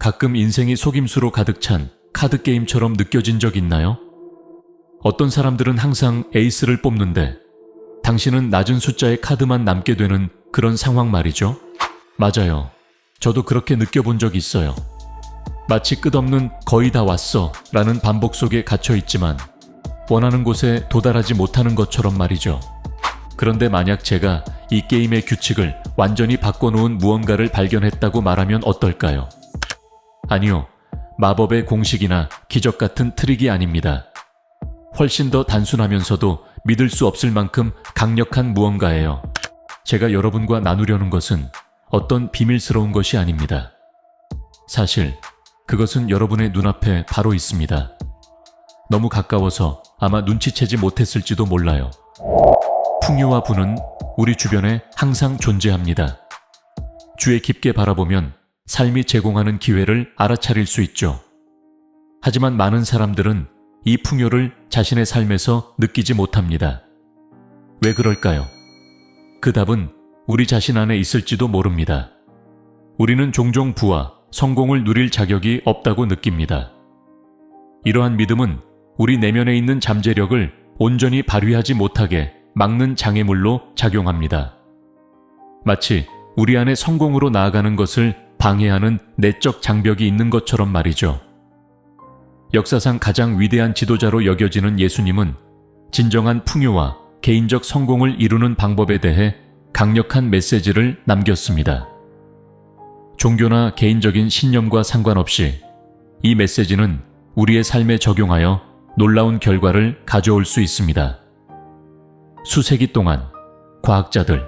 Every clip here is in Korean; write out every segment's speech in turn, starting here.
가끔 인생이 속임수로 가득 찬 카드게임처럼 느껴진 적 있나요? 어떤 사람들은 항상 에이스를 뽑는데 당신은 낮은 숫자의 카드만 남게 되는 그런 상황 말이죠. 맞아요. 저도 그렇게 느껴본 적 있어요. 마치 끝없는 거의 다 왔어 라는 반복 속에 갇혀 있지만 원하는 곳에 도달하지 못하는 것처럼 말이죠. 그런데 만약 제가 이 게임의 규칙을 완전히 바꿔놓은 무언가를 발견했다고 말하면 어떨까요? 아니요. 마법의 공식이나 기적 같은 트릭이 아닙니다. 훨씬 더 단순하면서도 믿을 수 없을 만큼 강력한 무언가예요. 제가 여러분과 나누려는 것은 어떤 비밀스러운 것이 아닙니다. 사실 그것은 여러분의 눈앞에 바로 있습니다. 너무 가까워서 아마 눈치채지 못했을지도 몰라요. 풍요와 부는 우리 주변에 항상 존재합니다. 주에 깊게 바라보면 삶이 제공하는 기회를 알아차릴 수 있죠. 하지만 많은 사람들은 이 풍요를 자신의 삶에서 느끼지 못합니다. 왜 그럴까요? 그 답은 우리 자신 안에 있을지도 모릅니다. 우리는 종종 부와 성공을 누릴 자격이 없다고 느낍니다. 이러한 믿음은 우리 내면에 있는 잠재력을 온전히 발휘하지 못하게 막는 장애물로 작용합니다. 마치 우리 안에 성공으로 나아가는 것을 방해하는 내적 장벽이 있는 것처럼 말이죠. 역사상 가장 위대한 지도자로 여겨지는 예수님은 진정한 풍요와 개인적 성공을 이루는 방법에 대해 강력한 메시지를 남겼습니다. 종교나 개인적인 신념과 상관없이 이 메시지는 우리의 삶에 적용하여 놀라운 결과를 가져올 수 있습니다. 수세기 동안 과학자들,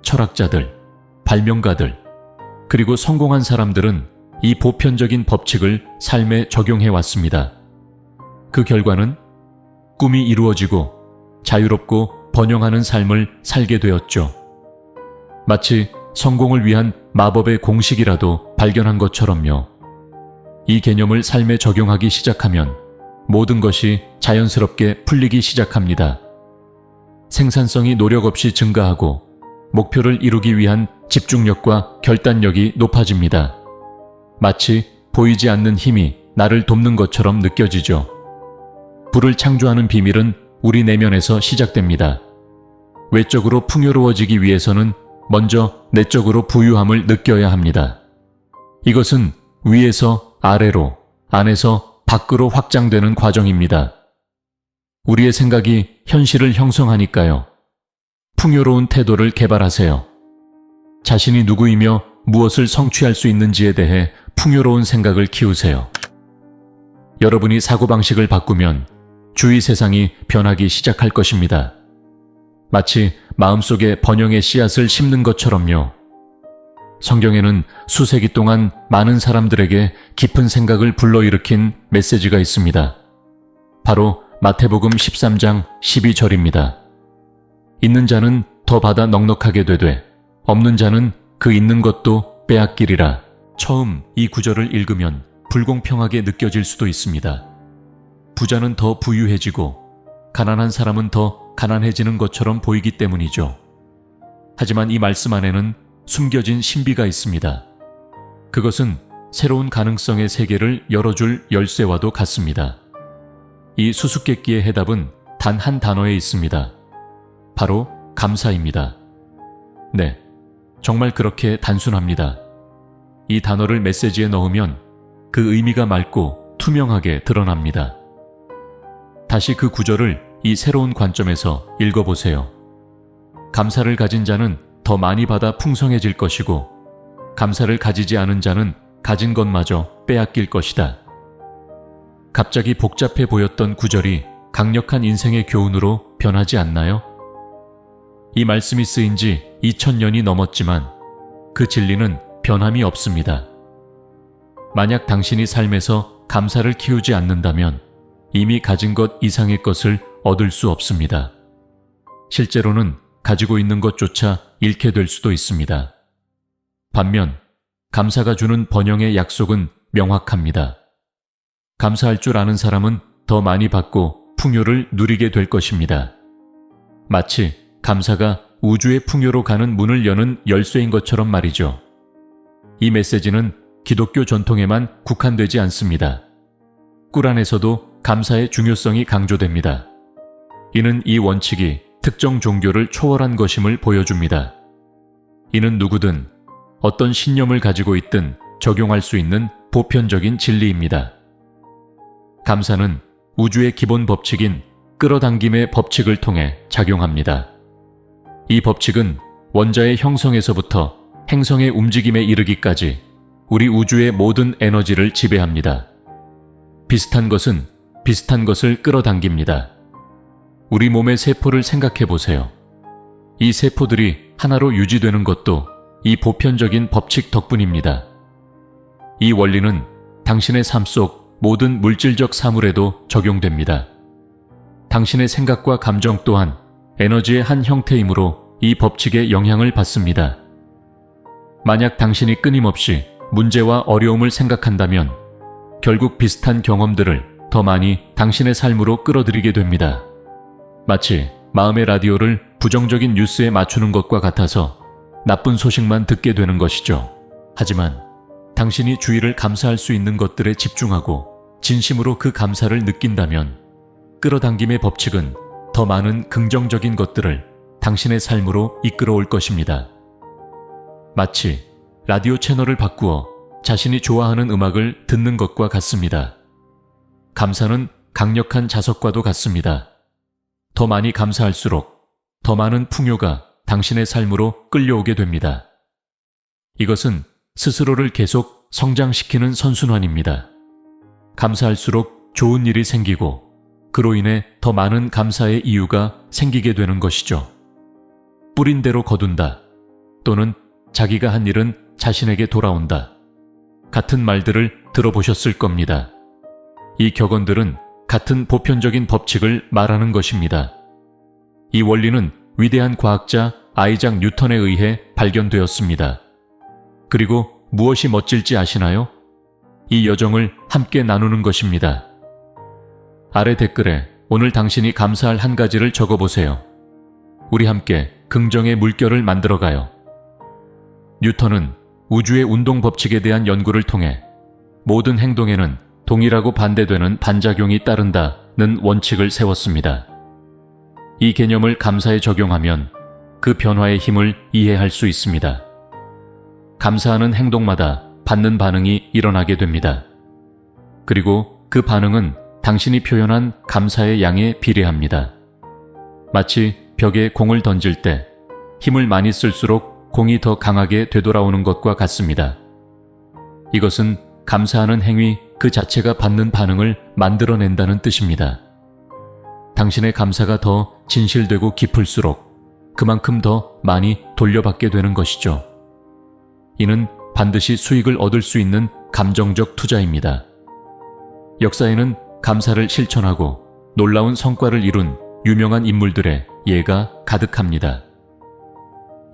철학자들, 발명가들, 그리고 성공한 사람들은 이 보편적인 법칙을 삶에 적용해 왔습니다. 그 결과는 꿈이 이루어지고 자유롭고 번영하는 삶을 살게 되었죠. 마치 성공을 위한 마법의 공식이라도 발견한 것처럼요. 이 개념을 삶에 적용하기 시작하면 모든 것이 자연스럽게 풀리기 시작합니다. 생산성이 노력 없이 증가하고 목표를 이루기 위한 집중력과 결단력이 높아집니다. 마치 보이지 않는 힘이 나를 돕는 것처럼 느껴지죠. 부를 창조하는 비밀은 우리 내면에서 시작됩니다. 외적으로 풍요로워지기 위해서는 먼저 내적으로 부유함을 느껴야 합니다. 이것은 위에서 아래로, 안에서 밖으로 확장되는 과정입니다. 우리의 생각이 현실을 형성하니까요. 풍요로운 태도를 개발하세요. 자신이 누구이며 무엇을 성취할 수 있는지에 대해 풍요로운 생각을 키우세요. 여러분이 사고방식을 바꾸면 주위 세상이 변하기 시작할 것입니다. 마치 마음속에 번영의 씨앗을 심는 것처럼요. 성경에는 수세기 동안 많은 사람들에게 깊은 생각을 불러일으킨 메시지가 있습니다. 바로 마태복음 13장 12절입니다. 있는 자는 더 받아 넉넉하게 되되 없는 자는 그 있는 것도 빼앗기리라. 처음 이 구절을 읽으면 불공평하게 느껴질 수도 있습니다. 부자는 더 부유해지고 가난한 사람은 더 가난해지는 것처럼 보이기 때문이죠. 하지만 이 말씀 안에는 숨겨진 신비가 있습니다. 그것은 새로운 가능성의 세계를 열어줄 열쇠와도 같습니다. 이 수수께끼의 해답은 단 한 단어에 있습니다. 바로 감사입니다. 네, 정말 그렇게 단순합니다. 이 단어를 메시지에 넣으면 그 의미가 맑고 투명하게 드러납니다. 다시 그 구절을 이 새로운 관점에서 읽어보세요. 감사를 가진 자는 더 많이 받아 풍성해질 것이고 감사를 가지지 않은 자는 가진 것마저 빼앗길 것이다. 갑자기 복잡해 보였던 구절이 강력한 인생의 교훈으로 변하지 않나요? 이 말씀이 쓰인 지 2000년이 넘었지만 그 진리는 변함이 없습니다. 만약 당신이 삶에서 감사를 키우지 않는다면 이미 가진 것 이상의 것을 얻을 수 없습니다. 실제로는 가지고 있는 것조차 잃게 될 수도 있습니다. 반면 감사가 주는 번영의 약속은 명확합니다. 감사할 줄 아는 사람은 더 많이 받고 풍요를 누리게 될 것입니다. 마치 감사가 우주의 풍요로 가는 문을 여는 열쇠인 것처럼 말이죠. 이 메시지는 기독교 전통에만 국한되지 않습니다. 꾸란에서도 감사의 중요성이 강조됩니다. 이는 이 원칙이 특정 종교를 초월한 것임을 보여줍니다. 이는 누구든 어떤 신념을 가지고 있든 적용할 수 있는 보편적인 진리입니다. 감사는 우주의 기본 법칙인 끌어당김의 법칙을 통해 작용합니다. 이 법칙은 원자의 형성에서부터 행성의 움직임에 이르기까지 우리 우주의 모든 에너지를 지배합니다. 비슷한 것은 비슷한 것을 끌어당깁니다. 우리 몸의 세포를 생각해 보세요. 이 세포들이 하나로 유지되는 것도 이 보편적인 법칙 덕분입니다. 이 원리는 당신의 삶 속 모든 물질적 사물에도 적용됩니다. 당신의 생각과 감정 또한 에너지의 한 형태이므로 이 법칙의 영향을 받습니다. 만약 당신이 끊임없이 문제와 어려움을 생각한다면 결국 비슷한 경험들을 더 많이 당신의 삶으로 끌어들이게 됩니다. 마치 마음의 라디오를 부정적인 뉴스에 맞추는 것과 같아서 나쁜 소식만 듣게 되는 것이죠. 하지만 당신이 주의를 감사할 수 있는 것들에 집중하고 진심으로 그 감사를 느낀다면 끌어당김의 법칙은 더 많은 긍정적인 것들을 당신의 삶으로 이끌어올 것입니다. 마치 라디오 채널을 바꾸어 자신이 좋아하는 음악을 듣는 것과 같습니다. 감사는 강력한 자석과도 같습니다. 더 많이 감사할수록 더 많은 풍요가 당신의 삶으로 끌려오게 됩니다. 이것은 스스로를 계속 성장시키는 선순환입니다. 감사할수록 좋은 일이 생기고 그로 인해 더 많은 감사의 이유가 생기게 되는 것이죠. 뿌린 대로 거둔다 또는 자기가 한 일은 자신에게 돌아온다. 같은 말들을 들어보셨을 겁니다. 이 격언들은 같은 보편적인 법칙을 말하는 것입니다. 이 원리는 위대한 과학자 아이작 뉴턴에 의해 발견되었습니다. 그리고 무엇이 멋질지 아시나요? 이 여정을 함께 나누는 것입니다. 아래 댓글에 오늘 당신이 감사할 한 가지를 적어보세요. 우리 함께 긍정의 물결을 만들어가요. 뉴턴은 우주의 운동 법칙에 대한 연구를 통해 모든 행동에는 동일하고 반대되는 반작용이 따른다는 원칙을 세웠습니다. 이 개념을 감사에 적용하면 그 변화의 힘을 이해할 수 있습니다. 감사하는 행동마다 받는 반응이 일어나게 됩니다. 그리고 그 반응은 당신이 표현한 감사의 양에 비례합니다. 마치 벽에 공을 던질 때 힘을 많이 쓸수록 공이 더 강하게 되돌아오는 것과 같습니다. 이것은 감사하는 행위 그 자체가 받는 반응을 만들어낸다는 뜻입니다. 당신의 감사가 더 진실되고 깊을수록 그만큼 더 많이 돌려받게 되는 것이죠. 이는 반드시 수익을 얻을 수 있는 감정적 투자입니다. 역사에는 감사를 실천하고 놀라운 성과를 이룬 유명한 인물들의 예가 가득합니다.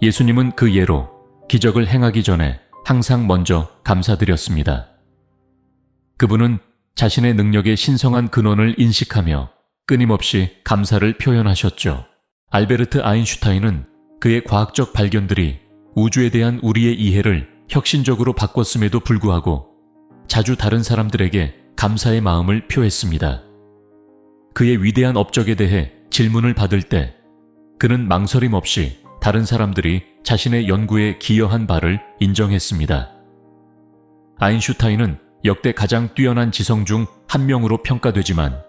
예수님은 그 예로 기적을 행하기 전에 항상 먼저 감사드렸습니다. 그분은 자신의 능력의 신성한 근원을 인식하며 끊임없이 감사를 표현하셨죠. 알베르트 아인슈타인은 그의 과학적 발견들이 우주에 대한 우리의 이해를 혁신적으로 바꿨음에도 불구하고 자주 다른 사람들에게 감사의 마음을 표했습니다. 그의 위대한 업적에 대해 질문을 받을 때 그는 망설임 없이 다른 사람들이 자신의 연구에 기여한 바를 인정했습니다. 아인슈타인은 역대 가장 뛰어난 지성 중 한 명으로 평가되지만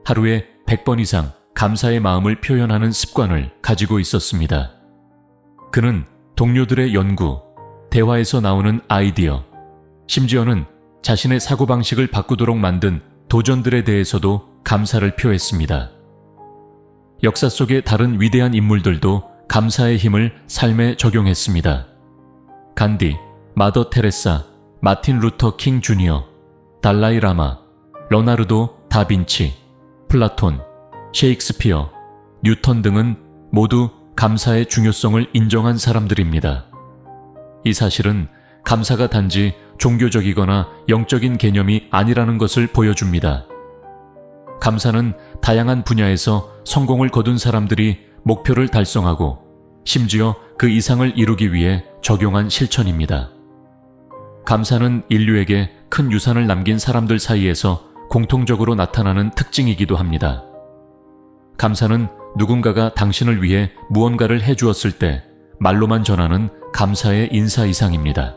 하루에 100번 이상 감사의 마음을 표현하는 습관을 가지고 있었습니다. 그는 동료들의 연구, 대화에서 나오는 아이디어, 심지어는 자신의 사고방식을 바꾸도록 만든 도전들에 대해서도 감사를 표했습니다. 역사 속의 다른 위대한 인물들도 감사의 힘을 삶에 적용했습니다. 간디, 마더 테레사, 마틴 루터 킹 주니어, 달라이 라마, 러나르도 다빈치, 플라톤, 셰익스피어, 뉴턴 등은 모두 감사의 중요성을 인정한 사람들입니다. 이 사실은 감사가 단지 종교적이거나 영적인 개념이 아니라는 것을 보여줍니다. 감사는 다양한 분야에서 성공을 거둔 사람들이 목표를 달성하고 심지어 그 이상을 이루기 위해 적용한 실천입니다. 감사는 인류에게 큰 유산을 남긴 사람들 사이에서 공통적으로 나타나는 특징이기도 합니다. 감사는 누군가가 당신을 위해 무언가를 해주었을 때 말로만 전하는 감사의 인사 이상입니다.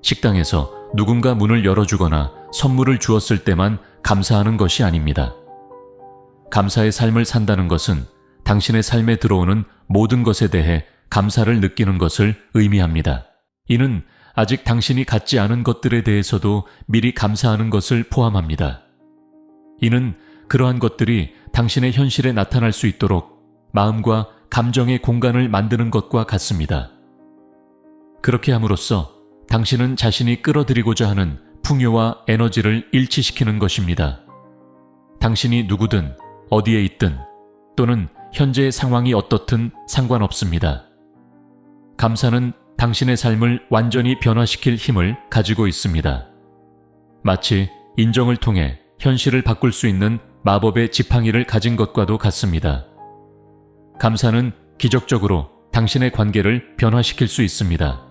식당에서 누군가 문을 열어주거나 선물을 주었을 때만 감사하는 것이 아닙니다. 감사의 삶을 산다는 것은 당신의 삶에 들어오는 모든 것에 대해 감사를 느끼는 것을 의미합니다. 이는 아직 당신이 갖지 않은 것들에 대해서도 미리 감사하는 것을 포함합니다. 이는 그러한 것들이 당신의 현실에 나타날 수 있도록 마음과 감정의 공간을 만드는 것과 같습니다. 그렇게 함으로써 당신은 자신이 끌어들이고자 하는 풍요와 에너지를 일치시키는 것입니다. 당신이 누구든 어디에 있든 또는 현재의 상황이 어떻든 상관없습니다. 감사는 당신의 삶을 완전히 변화시킬 힘을 가지고 있습니다. 마치 인정을 통해 현실을 바꿀 수 있는 마법의 지팡이를 가진 것과도 같습니다. 감사는 기적적으로 당신의 관계를 변화시킬 수 있습니다.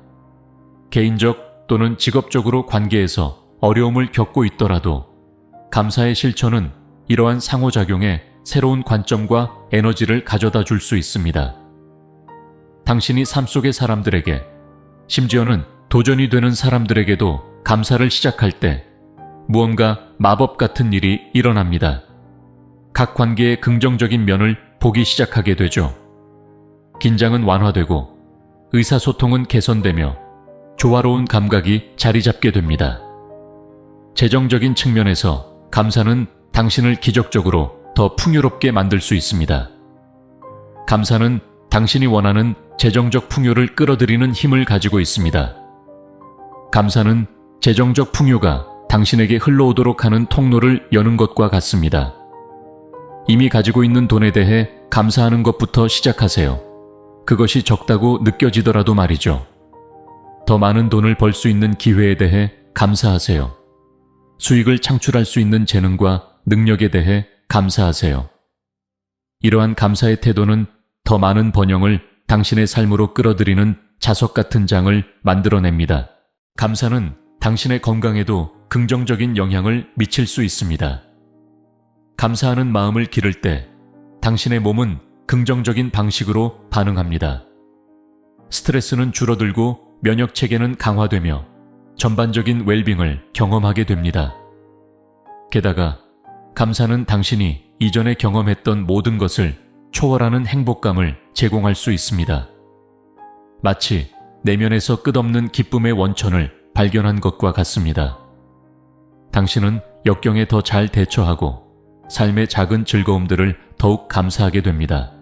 개인적 또는 직업적으로 관계에서 어려움을 겪고 있더라도 감사의 실천은 이러한 상호작용에 새로운 관점과 에너지를 가져다 줄 수 있습니다. 당신이 삶 속의 사람들에게, 심지어는 도전이 되는 사람들에게도 감사를 시작할 때 무언가 마법 같은 일이 일어납니다. 각 관계의 긍정적인 면을 보기 시작하게 되죠. 긴장은 완화되고 의사소통은 개선되며 조화로운 감각이 자리 잡게 됩니다. 재정적인 측면에서 감사는 당신을 기적적으로 더 풍요롭게 만들 수 있습니다. 감사는 당신이 원하는 재정적 풍요를 끌어들이는 힘을 가지고 있습니다. 감사는 재정적 풍요가 당신에게 흘러오도록 하는 통로를 여는 것과 같습니다. 이미 가지고 있는 돈에 대해 감사하는 것부터 시작하세요. 그것이 적다고 느껴지더라도 말이죠. 더 많은 돈을 벌 수 있는 기회에 대해 감사하세요. 수익을 창출할 수 있는 재능과 능력에 대해 감사하세요. 이러한 감사의 태도는 더 많은 번영을 당신의 삶으로 끌어들이는 자석 같은 장을 만들어냅니다. 감사는 당신의 건강에도 긍정적인 영향을 미칠 수 있습니다. 감사하는 마음을 기를 때 당신의 몸은 긍정적인 방식으로 반응합니다. 스트레스는 줄어들고 면역 체계는 강화되며 전반적인 웰빙을 경험하게 됩니다. 게다가 감사는 당신이 이전에 경험했던 모든 것을 초월하는 행복감을 제공할 수 있습니다. 마치 내면에서 끝없는 기쁨의 원천을 발견한 것과 같습니다. 당신은 역경에 더 잘 대처하고 삶의 작은 즐거움들을 더욱 감사하게 됩니다.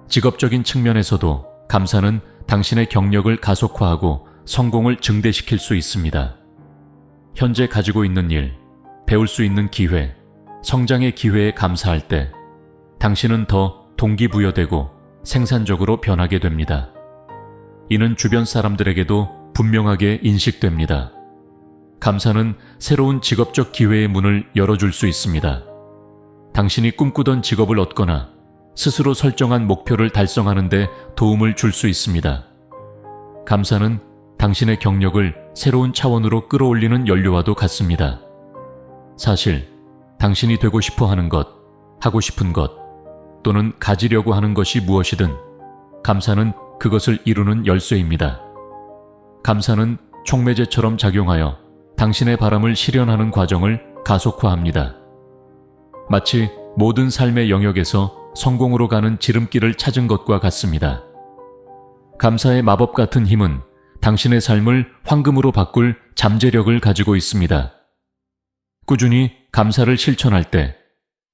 직업적인 측면에서도 감사는 당신의 경력을 가속화하고 성공을 증대시킬 수 있습니다. 현재 가지고 있는 일, 배울 수 있는 기회, 성장의 기회에 감사할 때 당신은 더 동기부여되고 생산적으로 변하게 됩니다. 이는 주변 사람들에게도 분명하게 인식됩니다. 감사는 새로운 직업적 기회의 문을 열어줄 수 있습니다. 당신이 꿈꾸던 직업을 얻거나 스스로 설정한 목표를 달성하는 데 도움을 줄 수 있습니다. 감사는 당신의 경력을 새로운 차원으로 끌어올리는 연료와도 같습니다. 사실 당신이 되고 싶어 하는 것, 하고 싶은 것, 또는 가지려고 하는 것이 무엇이든 감사는 그것을 이루는 열쇠입니다. 감사는 촉매제처럼 작용하여 당신의 바람을 실현하는 과정을 가속화합니다. 마치 모든 삶의 영역에서 성공으로 가는 지름길을 찾은 것과 같습니다. 감사의 마법 같은 힘은 당신의 삶을 황금으로 바꿀 잠재력을 가지고 있습니다. 꾸준히 감사를 실천할 때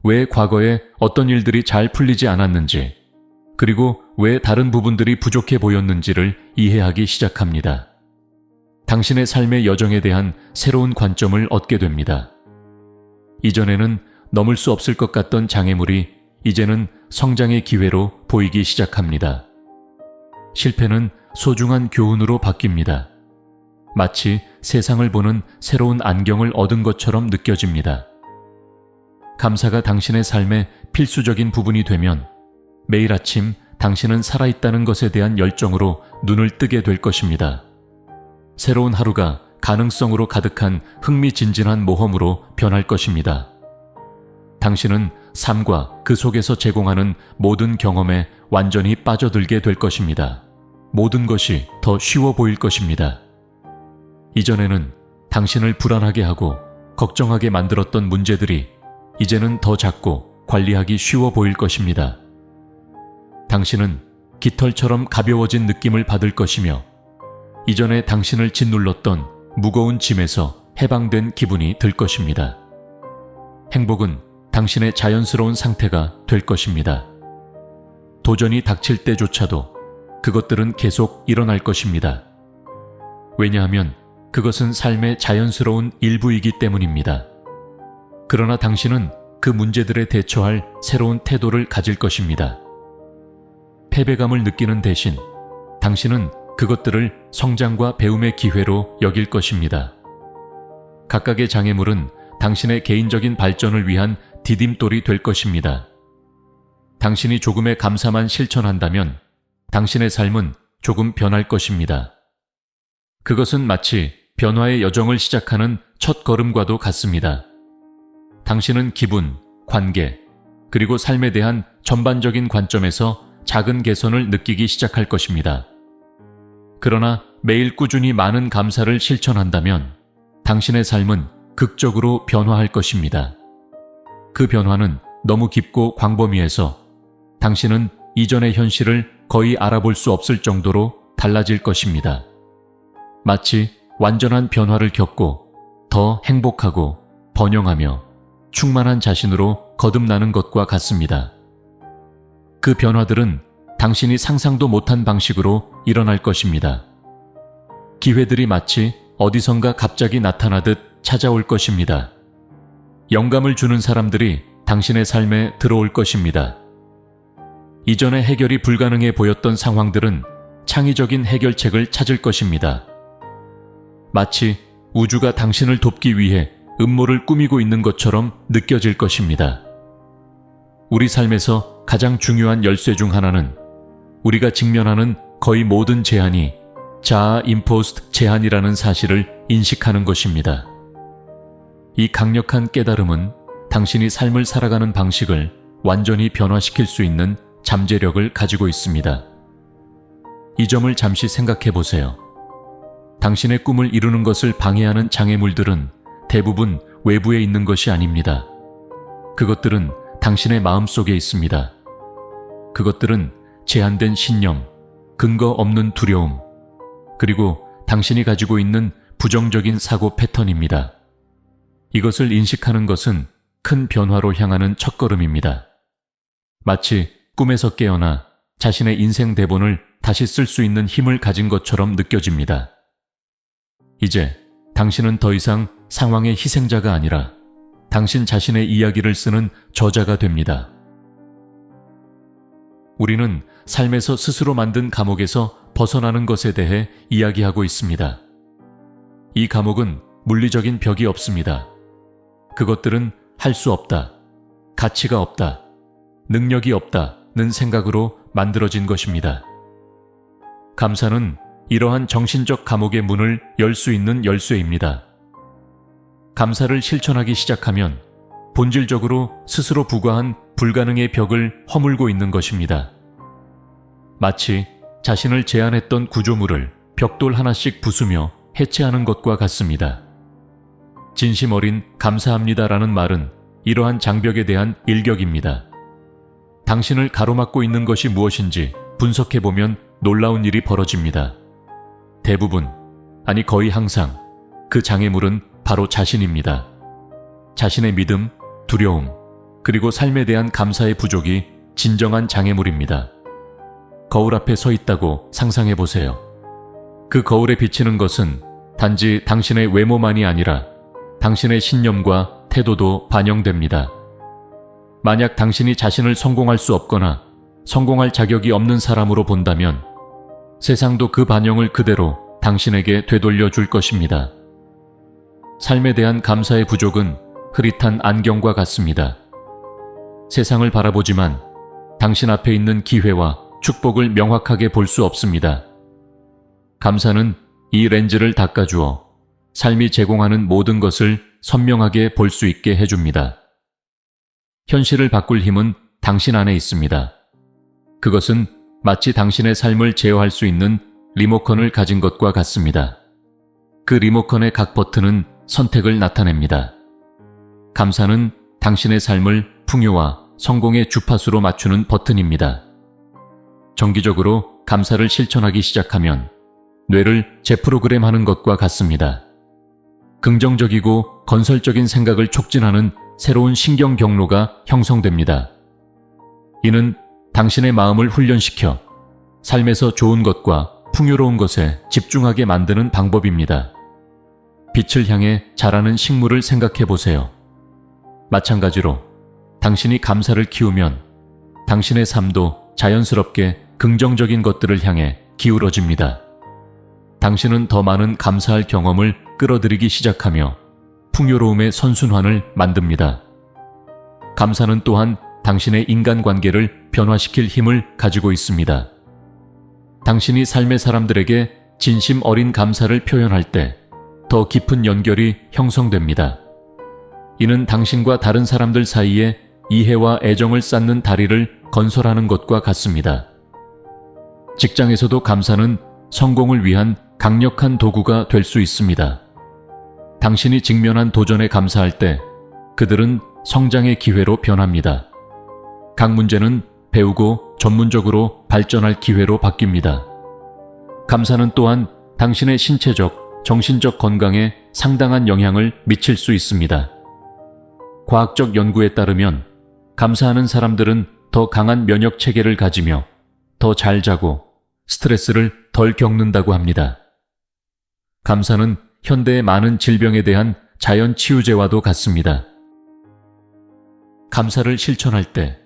왜 과거에 어떤 일들이 잘 풀리지 않았는지, 그리고 왜 다른 부분들이 부족해 보였는지를 이해하기 시작합니다. 당신의 삶의 여정에 대한 새로운 관점을 얻게 됩니다. 이전에는 넘을 수 없을 것 같던 장애물이 이제는 성장의 기회로 보이기 시작합니다. 실패는 소중한 교훈으로 바뀝니다. 마치 세상을 보는 새로운 안경을 얻은 것처럼 느껴집니다. 감사가 당신의 삶의 필수적인 부분이 되면 매일 아침 당신은 살아있다는 것에 대한 열정으로 눈을 뜨게 될 것입니다. 새로운 하루가 가능성으로 가득한 흥미진진한 모험으로 변할 것입니다. 당신은 삶과 그 속에서 제공하는 모든 경험에 완전히 빠져들게 될 것입니다. 모든 것이 더 쉬워 보일 것입니다. 이전에는 당신을 불안하게 하고 걱정하게 만들었던 문제들이 이제는 더 작고 관리하기 쉬워 보일 것입니다. 당신은 깃털처럼 가벼워진 느낌을 받을 것이며 이전에 당신을 짓눌렀던 무거운 짐에서 해방된 기분이 들 것입니다. 행복은 당신의 자연스러운 상태가 될 것입니다. 도전이 닥칠 때조차도 그것들은 계속 일어날 것입니다. 왜냐하면 그것은 삶의 자연스러운 일부이기 때문입니다. 그러나 당신은 그 문제들에 대처할 새로운 태도를 가질 것입니다. 패배감을 느끼는 대신 당신은 그것들을 성장과 배움의 기회로 여길 것입니다. 각각의 장애물은 당신의 개인적인 발전을 위한 디딤돌이 될 것입니다. 당신이 조금의 감사만 실천한다면 당신의 삶은 조금 변할 것입니다. 그것은 마치 변화의 여정을 시작하는 첫 걸음과도 같습니다. 당신은 기분, 관계, 그리고 삶에 대한 전반적인 관점에서 작은 개선을 느끼기 시작할 것입니다. 그러나 매일 꾸준히 많은 감사를 실천한다면 당신의 삶은 극적으로 변화할 것입니다. 그 변화는 너무 깊고 광범위해서 당신은 이전의 현실을 거의 알아볼 수 없을 정도로 달라질 것입니다. 마치 완전한 변화를 겪고 더 행복하고 번영하며 충만한 자신으로 거듭나는 것과 같습니다. 그 변화들은 당신이 상상도 못한 방식으로 일어날 것입니다. 기회들이 마치 어디선가 갑자기 나타나듯 찾아올 것입니다. 영감을 주는 사람들이 당신의 삶에 들어올 것입니다. 이전에 해결이 불가능해 보였던 상황들은 창의적인 해결책을 찾을 것입니다. 마치 우주가 당신을 돕기 위해 음모를 꾸미고 있는 것처럼 느껴질 것입니다. 우리 삶에서 가장 중요한 열쇠 중 하나는 우리가 직면하는 거의 모든 제한이 자아 임포스트 제한이라는 사실을 인식하는 것입니다. 이 강력한 깨달음은 당신이 삶을 살아가는 방식을 완전히 변화시킬 수 있는 잠재력을 가지고 있습니다. 이 점을 잠시 생각해 보세요. 당신의 꿈을 이루는 것을 방해하는 장애물들은 대부분 외부에 있는 것이 아닙니다. 그것들은 당신의 마음속에 있습니다. 그것들은 제한된 신념, 근거 없는 두려움, 그리고 당신이 가지고 있는 부정적인 사고 패턴입니다. 이것을 인식하는 것은 큰 변화로 향하는 첫걸음입니다. 마치 꿈에서 깨어나 자신의 인생 대본을 다시 쓸 수 있는 힘을 가진 것처럼 느껴집니다. 이제 당신은 더 이상 상황의 희생자가 아니라 당신 자신의 이야기를 쓰는 저자가 됩니다. 우리는 삶에서 스스로 만든 감옥에서 벗어나는 것에 대해 이야기하고 있습니다. 이 감옥은 물리적인 벽이 없습니다. 그것들은 할 수 없다, 가치가 없다, 능력이 없다는 생각으로 만들어진 것입니다. 감사는 이러한 정신적 감옥의 문을 열 수 있는 열쇠입니다. 감사를 실천하기 시작하면 본질적으로 스스로 부과한 불가능의 벽을 허물고 있는 것입니다. 마치 자신을 제한했던 구조물을 벽돌 하나씩 부수며 해체하는 것과 같습니다. 진심 어린 감사합니다라는 말은 이러한 장벽에 대한 일격입니다. 당신을 가로막고 있는 것이 무엇인지 분석해보면 놀라운 일이 벌어집니다. 대부분, 아니 거의 항상 그 장애물은 바로 자신입니다. 자신의 믿음, 두려움, 그리고 삶에 대한 감사의 부족이 진정한 장애물입니다. 거울 앞에 서 있다고 상상해보세요. 그 거울에 비치는 것은 단지 당신의 외모만이 아니라 당신의 신념과 태도도 반영됩니다. 만약 당신이 자신을 성공할 수 없거나 성공할 자격이 없는 사람으로 본다면 세상도 그 반영을 그대로 당신에게 되돌려 줄 것입니다. 삶에 대한 감사의 부족은 흐릿한 안경과 같습니다. 세상을 바라보지만 당신 앞에 있는 기회와 축복을 명확하게 볼 수 없습니다. 감사는 이 렌즈를 닦아주어 삶이 제공하는 모든 것을 선명하게 볼 수 있게 해줍니다. 현실을 바꿀 힘은 당신 안에 있습니다. 그것은 마치 당신의 삶을 제어할 수 있는 리모컨을 가진 것과 같습니다. 그 리모컨의 각 버튼은 선택을 나타냅니다. 감사는 당신의 삶을 풍요와 성공의 주파수로 맞추는 버튼입니다. 정기적으로 감사를 실천하기 시작하면 뇌를 재프로그램하는 것과 같습니다. 긍정적이고 건설적인 생각을 촉진하는 새로운 신경 경로가 형성됩니다. 이는 당신의 마음을 훈련시켜 삶에서 좋은 것과 풍요로운 것에 집중하게 만드는 방법입니다. 빛을 향해 자라는 식물을 생각해 보세요. 마찬가지로 당신이 감사를 키우면 당신의 삶도 자연스럽게 긍정적인 것들을 향해 기울어집니다. 당신은 더 많은 감사할 경험을 끌어들이기 시작하며 풍요로움의 선순환을 만듭니다. 감사는 또한 당신의 인간관계를 변화시킬 힘을 가지고 있습니다. 당신이 삶의 사람들에게 진심 어린 감사를 표현할 때 더 깊은 연결이 형성됩니다. 이는 당신과 다른 사람들 사이에 이해와 애정을 쌓는 다리를 건설하는 것과 같습니다. 직장에서도 감사는 성공을 위한 강력한 도구가 될 수 있습니다. 당신이 직면한 도전에 감사할 때 그들은 성장의 기회로 변합니다. 각 문제는 배우고 전문적으로 발전할 기회로 바뀝니다. 감사는 또한 당신의 신체적, 정신적 건강에 상당한 영향을 미칠 수 있습니다. 과학적 연구에 따르면 감사하는 사람들은 더 강한 면역 체계를 가지며 더 잘 자고 스트레스를 덜 겪는다고 합니다. 감사는 현대의 많은 질병에 대한 자연 치유제와도 같습니다. 감사를 실천할 때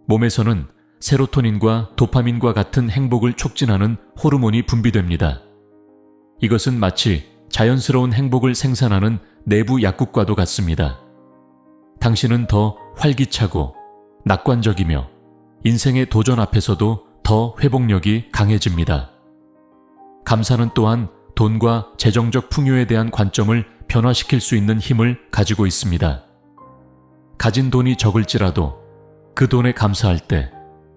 몸에서는 세로토닌과 도파민과 같은 행복을 촉진하는 호르몬이 분비됩니다. 이것은 마치 자연스러운 행복을 생산하는 내부 약국과도 같습니다. 당신은 더 활기차고 낙관적이며 인생의 도전 앞에서도 더 회복력이 강해집니다. 감사는 또한 돈과 재정적 풍요에 대한 관점을 변화시킬 수 있는 힘을 가지고 있습니다. 가진 돈이 적을지라도 그 돈에 감사할 때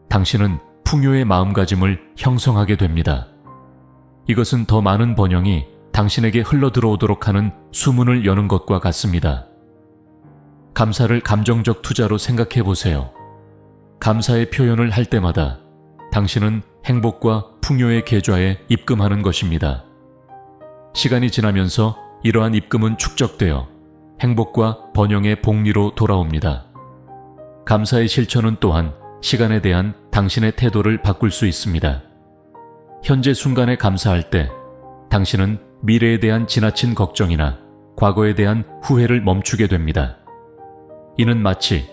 당신은 풍요의 마음가짐을 형성하게 됩니다. 이것은 더 많은 번영이 당신에게 흘러들어오도록 하는 수문을 여는 것과 같습니다. 감사를 감정적 투자로 생각해 보세요. 감사의 표현을 할 때마다 당신은 행복과 풍요의 계좌에 입금하는 것입니다. 시간이 지나면서 이러한 입금은 축적되어 행복과 번영의 복리로 돌아옵니다. 감사의 실천은 또한 시간에 대한 당신의 태도를 바꿀 수 있습니다. 현재 순간에 감사할 때 당신은 미래에 대한 지나친 걱정이나 과거에 대한 후회를 멈추게 됩니다. 이는 마치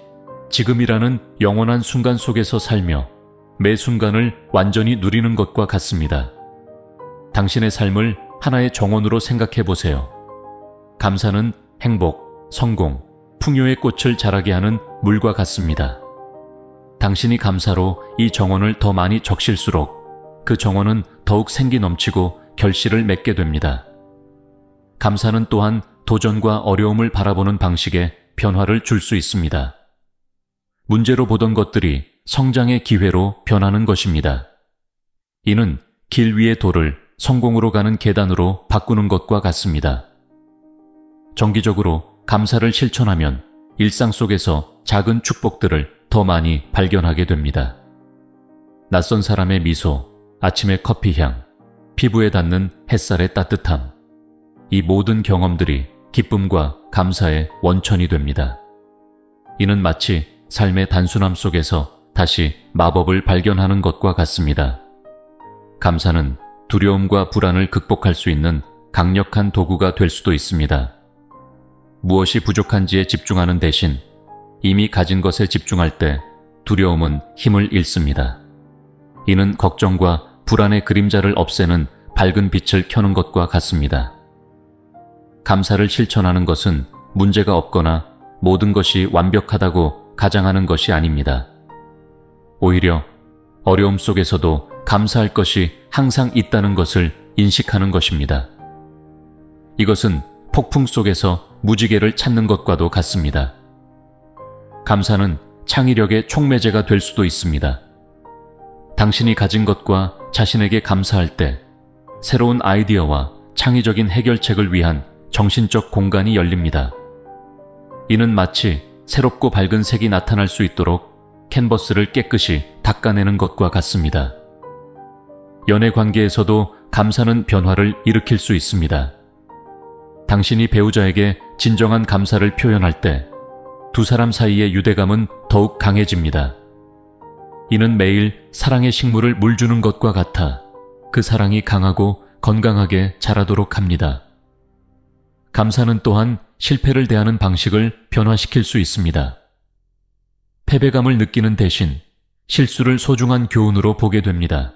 지금이라는 영원한 순간 속에서 살며 매 순간을 완전히 누리는 것과 같습니다. 당신의 삶을 하나의 정원으로 생각해 보세요. 감사는 행복, 성공, 풍요의 꽃을 자라게 하는 물과 같습니다. 당신이 감사로 이 정원을 더 많이 적실수록 그 정원은 더욱 생기 넘치고 결실을 맺게 됩니다. 감사는 또한 도전과 어려움을 바라보는 방식에 변화를 줄 수 있습니다. 문제로 보던 것들이 성장의 기회로 변하는 것입니다. 이는 길 위의 돌을 성공으로 가는 계단으로 바꾸는 것과 같습니다. 정기적으로 감사를 실천하면 일상 속에서 작은 축복들을 더 많이 발견하게 됩니다. 낯선 사람의 미소, 아침의 커피향, 피부에 닿는 햇살의 따뜻함, 이 모든 경험들이 기쁨과 감사의 원천이 됩니다. 이는 마치 삶의 단순함 속에서 다시 마법을 발견하는 것과 같습니다. 감사는 두려움과 불안을 극복할 수 있는 강력한 도구가 될 수도 있습니다. 무엇이 부족한지에 집중하는 대신 이미 가진 것에 집중할 때 두려움은 힘을 잃습니다. 이는 걱정과 불안의 그림자를 없애는 밝은 빛을 켜는 것과 같습니다. 감사를 실천하는 것은 문제가 없거나 모든 것이 완벽하다고 가장하는 것이 아닙니다. 오히려 어려움 속에서도 감사할 것이 항상 있다는 것을 인식하는 것입니다. 이것은 폭풍 속에서 무지개를 찾는 것과도 같습니다. 감사는 창의력의 촉매제가 될 수도 있습니다. 당신이 가진 것과 자신에게 감사할 때 새로운 아이디어와 창의적인 해결책을 위한 정신적 공간이 열립니다. 이는 마치 새롭고 밝은 색이 나타날 수 있도록 캔버스를 깨끗이 닦아내는 것과 같습니다. 연애 관계에서도 감사는 변화를 일으킬 수 있습니다. 당신이 배우자에게 진정한 감사를 표현할 때 두 사람 사이의 유대감은 더욱 강해집니다. 이는 매일 사랑의 식물을 물 주는 것과 같아 그 사랑이 강하고 건강하게 자라도록 합니다. 감사는 또한 실패를 대하는 방식을 변화시킬 수 있습니다. 패배감을 느끼는 대신 실수를 소중한 교훈으로 보게 됩니다.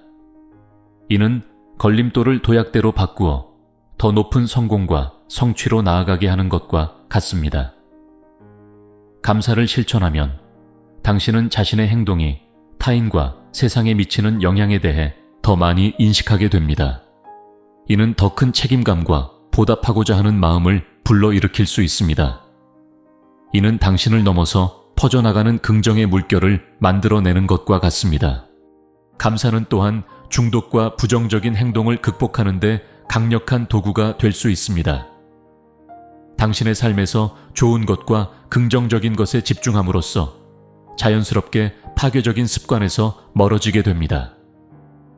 이는 걸림돌을 도약대로 바꾸어 더 높은 성공과 성취로 나아가게 하는 것과 같습니다. 감사를 실천하면 당신은 자신의 행동이 타인과 세상에 미치는 영향에 대해 더 많이 인식하게 됩니다. 이는 더 큰 책임감과 보답하고자 하는 마음을 불러일으킬 수 있습니다. 이는 당신을 넘어서 퍼져나가는 긍정의 물결을 만들어내는 것과 같습니다. 감사는 또한 중독과 부정적인 행동을 극복하는 데 강력한 도구가 될 수 있습니다. 당신의 삶에서 좋은 것과 긍정적인 것에 집중함으로써 자연스럽게 파괴적인 습관에서 멀어지게 됩니다.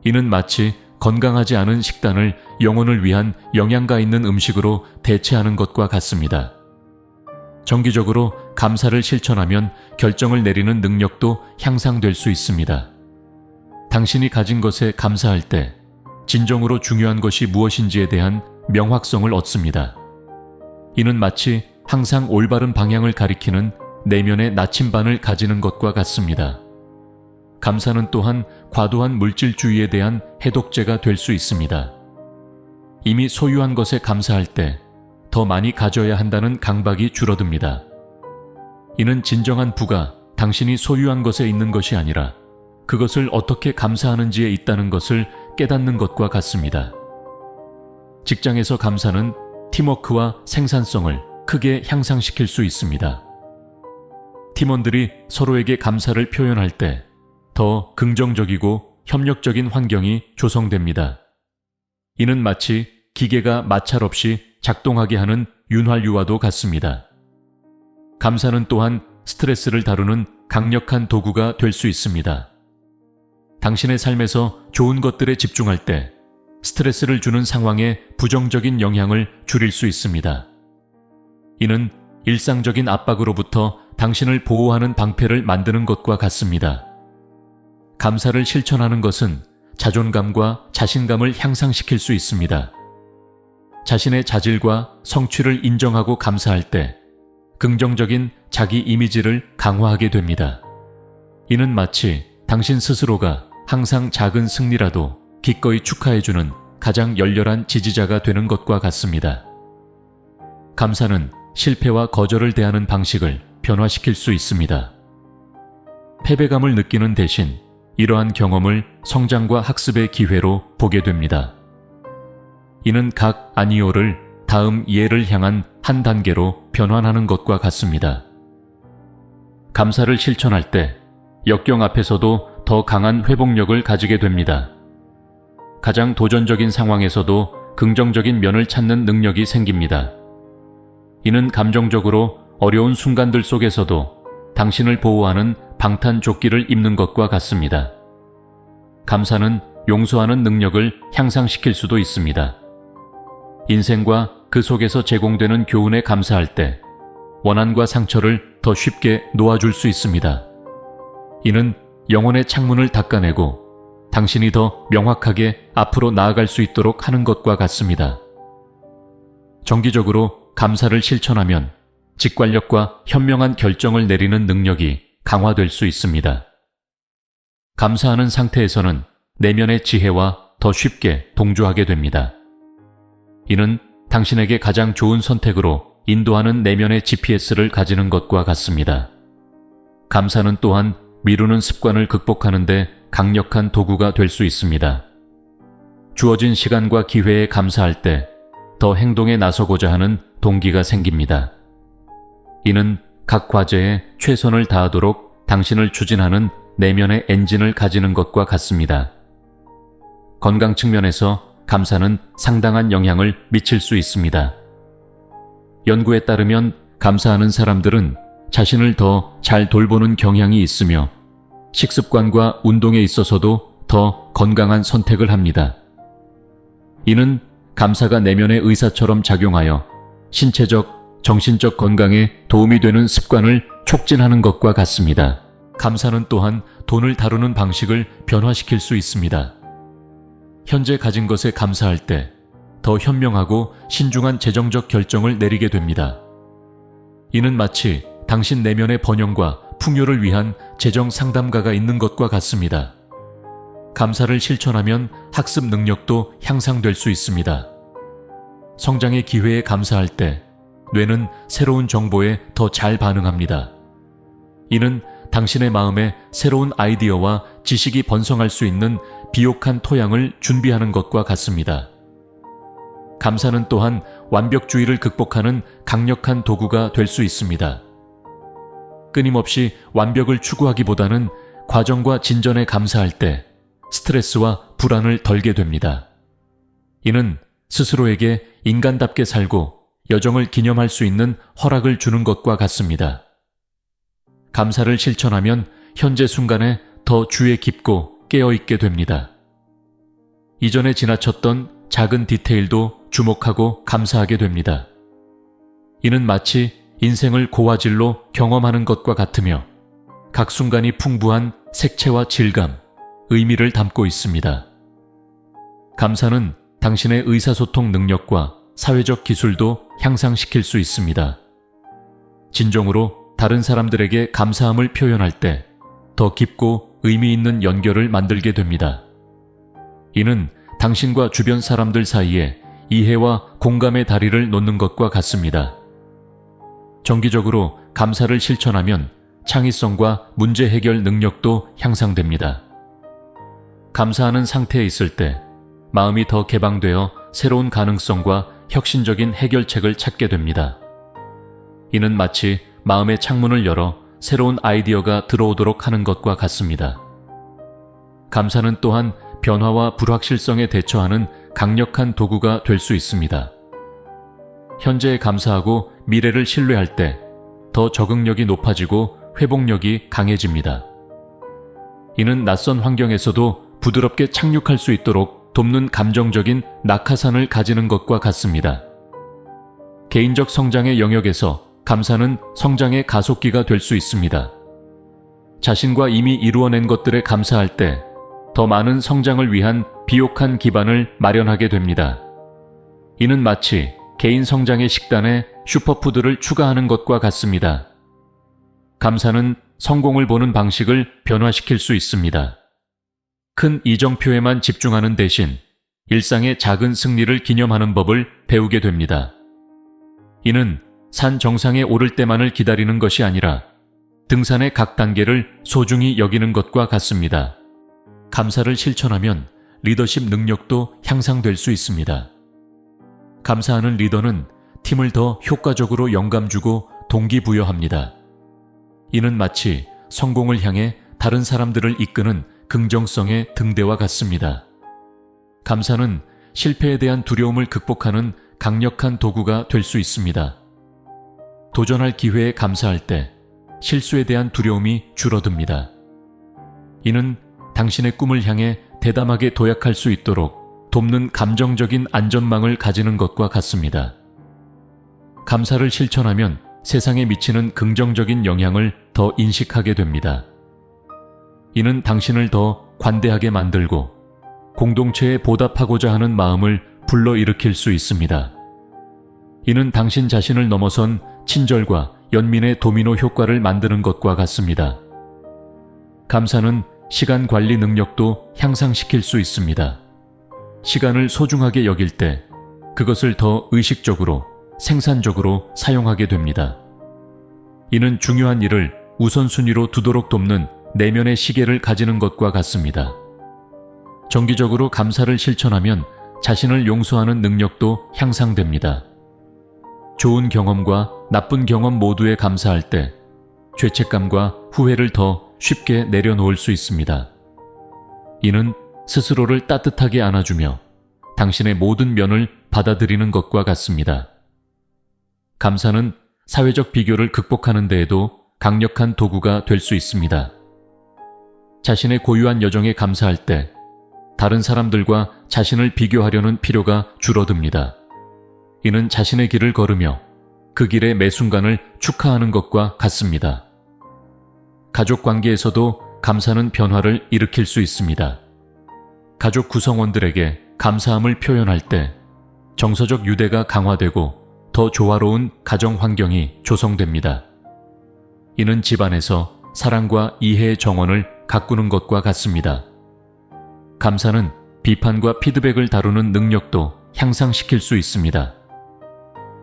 이는 마치 건강하지 않은 식단을 영혼을 위한 영양가 있는 음식으로 대체하는 것과 같습니다. 정기적으로 감사를 실천하면 결정을 내리는 능력도 향상될 수 있습니다. 당신이 가진 것에 감사할 때 진정으로 중요한 것이 무엇인지에 대한 명확성을 얻습니다. 이는 마치 항상 올바른 방향을 가리키는 내면의 나침반을 가지는 것과 같습니다. 감사는 또한 과도한 물질주의에 대한 해독제가 될 수 있습니다. 이미 소유한 것에 감사할 때 더 많이 가져야 한다는 강박이 줄어듭니다. 이는 진정한 부가 당신이 소유한 것에 있는 것이 아니라 그것을 어떻게 감사하는지에 있다는 것을 깨닫는 것과 같습니다. 직장에서 감사는 팀워크와 생산성을 크게 향상시킬 수 있습니다. 팀원들이 서로에게 감사를 표현할 때 더 긍정적이고 협력적인 환경이 조성됩니다. 이는 마치 기계가 마찰 없이 작동하게 하는 윤활유와도 같습니다. 감사는 또한 스트레스를 다루는 강력한 도구가 될 수 있습니다. 당신의 삶에서 좋은 것들에 집중할 때 스트레스를 주는 상황에 부정적인 영향을 줄일 수 있습니다. 이는 일상적인 압박으로부터 당신을 보호하는 방패를 만드는 것과 같습니다. 감사를 실천하는 것은 자존감과 자신감을 향상시킬 수 있습니다. 자신의 자질과 성취를 인정하고 감사할 때 긍정적인 자기 이미지를 강화하게 됩니다. 이는 마치 당신 스스로가 항상 작은 승리라도 기꺼이 축하해주는 가장 열렬한 지지자가 되는 것과 같습니다. 감사는 실패와 거절을 대하는 방식을 변화시킬 수 있습니다. 패배감을 느끼는 대신 이러한 경험을 성장과 학습의 기회로 보게 됩니다. 이는 각 아니오를 다음 예를 향한 한 단계로 변환하는 것과 같습니다. 감사를 실천할 때 역경 앞에서도 더 강한 회복력을 가지게 됩니다. 가장 도전적인 상황에서도 긍정적인 면을 찾는 능력이 생깁니다. 이는 감정적으로 어려운 순간들 속에서도 당신을 보호하는 방탄조끼를 입는 것과 같습니다. 감사는 용서하는 능력을 향상시킬 수도 있습니다. 인생과 그 속에서 제공되는 교훈에 감사할 때 원한과 상처를 더 쉽게 놓아줄 수 있습니다. 이는 영혼의 창문을 닦아내고 당신이 더 명확하게 앞으로 나아갈 수 있도록 하는 것과 같습니다. 정기적으로 감사를 실천하면 직관력과 현명한 결정을 내리는 능력이 강화될 수 있습니다. 감사하는 상태에서는 내면의 지혜와 더 쉽게 동조하게 됩니다. 이는 당신에게 가장 좋은 선택으로 인도하는 내면의 GPS를 가지는 것과 같습니다. 감사는 또한 미루는 습관을 극복하는 데 강력한 도구가 될 수 있습니다. 주어진 시간과 기회에 감사할 때 더 행동에 나서고자 하는 동기가 생깁니다. 이는 각 과제에 최선을 다하도록 당신을 추진하는 내면의 엔진을 가지는 것과 같습니다. 건강 측면에서 감사는 상당한 영향을 미칠 수 있습니다. 연구에 따르면 감사하는 사람들은 자신을 더 잘 돌보는 경향이 있으며 식습관과 운동에 있어서도 더 건강한 선택을 합니다. 이는 감사가 내면의 의사처럼 작용하여 신체적, 정신적 건강에 도움이 되는 습관을 촉진하는 것과 같습니다. 감사는 또한 돈을 다루는 방식을 변화시킬 수 있습니다. 현재 가진 것에 감사할 때 더 현명하고 신중한 재정적 결정을 내리게 됩니다. 이는 마치 당신 내면의 번영과 풍요를 위한 재정 상담가가 있는 것과 같습니다. 감사를 실천하면 학습 능력도 향상될 수 있습니다. 성장의 기회에 감사할 때 뇌는 새로운 정보에 더 잘 반응합니다. 이는 당신의 마음에 새로운 아이디어와 지식이 번성할 수 있는 비옥한 토양을 준비하는 것과 같습니다. 감사는 또한 완벽주의를 극복하는 강력한 도구가 될 수 있습니다. 끊임없이 완벽을 추구하기보다는 과정과 진전에 감사할 때 스트레스와 불안을 덜게 됩니다. 이는 스스로에게 인간답게 살고 여정을 기념할 수 있는 허락을 주는 것과 같습니다. 감사를 실천하면 현재 순간에 더 주의 깊고 깨어있게 됩니다. 이전에 지나쳤던 작은 디테일도 주목하고 감사하게 됩니다. 이는 마치 인생을 고화질로 경험하는 것과 같으며 각 순간이 풍부한 색채와 질감, 의미를 담고 있습니다. 감사는 당신의 의사소통 능력과 사회적 기술도 향상시킬 수 있습니다. 진정으로 다른 사람들에게 감사함을 표현할 때 더 깊고 의미 있는 연결을 만들게 됩니다. 이는 당신과 주변 사람들 사이에 이해와 공감의 다리를 놓는 것과 같습니다. 정기적으로 감사를 실천하면 창의성과 문제 해결 능력도 향상됩니다. 감사하는 상태에 있을 때 마음이 더 개방되어 새로운 가능성과 혁신적인 해결책을 찾게 됩니다. 이는 마치 마음의 창문을 열어 새로운 아이디어가 들어오도록 하는 것과 같습니다. 감사는 또한 변화와 불확실성에 대처하는 강력한 도구가 될 수 있습니다. 현재에 감사하고 미래를 신뢰할 때 더 적응력이 높아지고 회복력이 강해집니다. 이는 낯선 환경에서도 부드럽게 착륙할 수 있도록 돕는 감정적인 낙하산을 가지는 것과 같습니다. 개인적 성장의 영역에서 감사는 성장의 가속기가 될 수 있습니다. 자신과 이미 이루어낸 것들에 감사할 때 더 많은 성장을 위한 비옥한 기반을 마련하게 됩니다. 이는 마치 개인 성장의 식단에 슈퍼푸드를 추가하는 것과 같습니다. 감사는 성공을 보는 방식을 변화시킬 수 있습니다. 큰 이정표에만 집중하는 대신 일상의 작은 승리를 기념하는 법을 배우게 됩니다. 이는 산 정상에 오를 때만을 기다리는 것이 아니라 등산의 각 단계를 소중히 여기는 것과 같습니다. 감사를 실천하면 리더십 능력도 향상될 수 있습니다. 감사하는 리더는 팀을 더 효과적으로 영감 주고 동기부여합니다. 이는 마치 성공을 향해 다른 사람들을 이끄는 긍정성의 등대와 같습니다. 감사는 실패에 대한 두려움을 극복하는 강력한 도구가 될 수 있습니다. 도전할 기회에 감사할 때 실수에 대한 두려움이 줄어듭니다. 이는 당신의 꿈을 향해 대담하게 도약할 수 있도록 돕는 감정적인 안전망을 가지는 것과 같습니다. 감사를 실천하면 세상에 미치는 긍정적인 영향을 더 인식하게 됩니다. 이는 당신을 더 관대하게 만들고 공동체에 보답하고자 하는 마음을 불러일으킬 수 있습니다. 이는 당신 자신을 넘어선 친절과 연민의 도미노 효과를 만드는 것과 같습니다. 감사는 시간 관리 능력도 향상시킬 수 있습니다. 시간을 소중하게 여길 때 그것을 더 의식적으로, 생산적으로 사용하게 됩니다. 이는 중요한 일을 우선순위로 두도록 돕는 내면의 시계를 가지는 것과 같습니다. 정기적으로 감사를 실천하면 자신을 용서하는 능력도 향상됩니다. 좋은 경험과 나쁜 경험 모두에 감사할 때 죄책감과 후회를 더 쉽게 내려놓을 수 있습니다. 이는 스스로를 따뜻하게 안아주며 당신의 모든 면을 받아들이는 것과 같습니다. 감사는 사회적 비교를 극복하는 데에도 강력한 도구가 될 수 있습니다. 자신의 고유한 여정에 감사할 때 다른 사람들과 자신을 비교하려는 필요가 줄어듭니다. 이는 자신의 길을 걸으며 그 길의 매 순간을 축하하는 것과 같습니다. 가족 관계에서도 감사는 변화를 일으킬 수 있습니다. 가족 구성원들에게 감사함을 표현할 때 정서적 유대가 강화되고 더 조화로운 가정 환경이 조성됩니다. 이는 집안에서 사랑과 이해의 정원을 가꾸는 것과 같습니다. 감사는 비판과 피드백을 다루는 능력도 향상시킬 수 있습니다.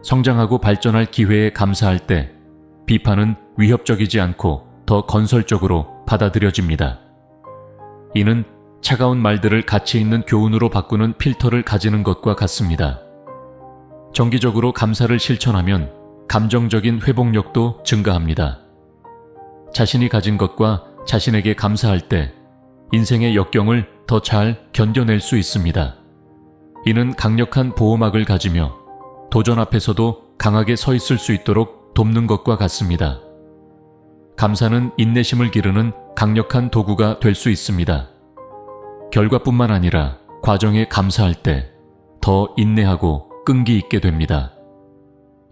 성장하고 발전할 기회에 감사할 때 비판은 위협적이지 않고 더 건설적으로 받아들여집니다. 이는 차가운 말들을 가치 있는 교훈으로 바꾸는 필터를 가지는 것과 같습니다. 정기적으로 감사를 실천하면 감정적인 회복력도 증가합니다. 자신이 가진 것과 자신에게 감사할 때 인생의 역경을 더 잘 견뎌낼 수 있습니다. 이는 강력한 보호막을 가지며 도전 앞에서도 강하게 서 있을 수 있도록 돕는 것과 같습니다. 감사는 인내심을 기르는 강력한 도구가 될 수 있습니다. 결과뿐만 아니라 과정에 감사할 때 더 인내하고 끈기 있게 됩니다.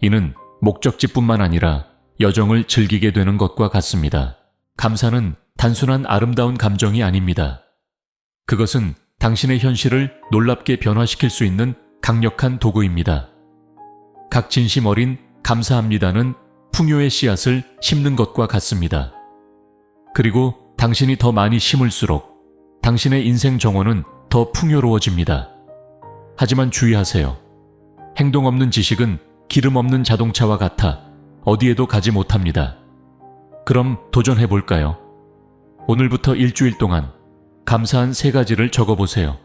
이는 목적지뿐만 아니라 여정을 즐기게 되는 것과 같습니다. 감사는 단순한 아름다운 감정이 아닙니다. 그것은 당신의 현실을 놀랍게 변화시킬 수 있는 강력한 도구입니다. 각 진심 어린 감사합니다는 풍요의 씨앗을 심는 것과 같습니다. 그리고 당신이 더 많이 심을수록 당신의 인생 정원은 더 풍요로워집니다. 하지만 주의하세요. 행동 없는 지식은 기름 없는 자동차와 같아 어디에도 가지 못합니다. 그럼 도전해 볼까요? 오늘부터 일주일 동안 감사한 3가지를 적어보세요.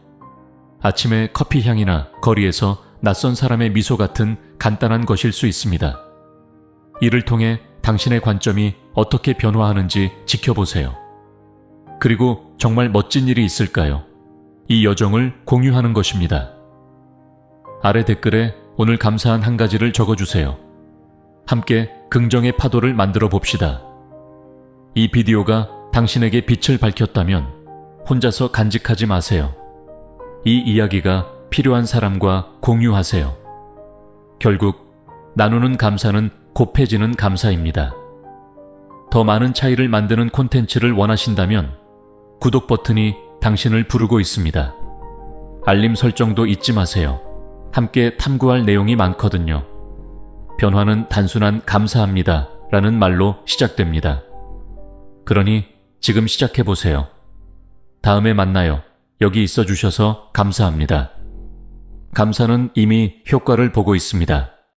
아침에 커피 향이나 거리에서 낯선 사람의 미소 같은 간단한 것일 수 있습니다. 이를 통해 당신의 관점이 어떻게 변화하는지 지켜보세요. 그리고 정말 멋진 일이 있을까요? 이 여정을 공유하는 것입니다. 아래 댓글에 오늘 감사한 1가지를 적어주세요. 함께 긍정의 파도를 만들어 봅시다. 이 비디오가 당신에게 빛을 밝혔다면 혼자서 간직하지 마세요. 이 이야기가 필요한 사람과 공유하세요. 결국 나누는 감사는 곱해지는 감사입니다. 더 많은 차이를 만드는 콘텐츠를 원하신다면 구독 버튼이 당신을 부르고 있습니다. 알림 설정도 잊지 마세요. 함께 탐구할 내용이 많거든요. 변화는 단순한 감사합니다 라는 말로 시작됩니다. 그러니 지금 시작해보세요. 다음에 만나요. 여기 있어 주셔서 감사합니다. 감사는 이미 효과를 보고 있습니다.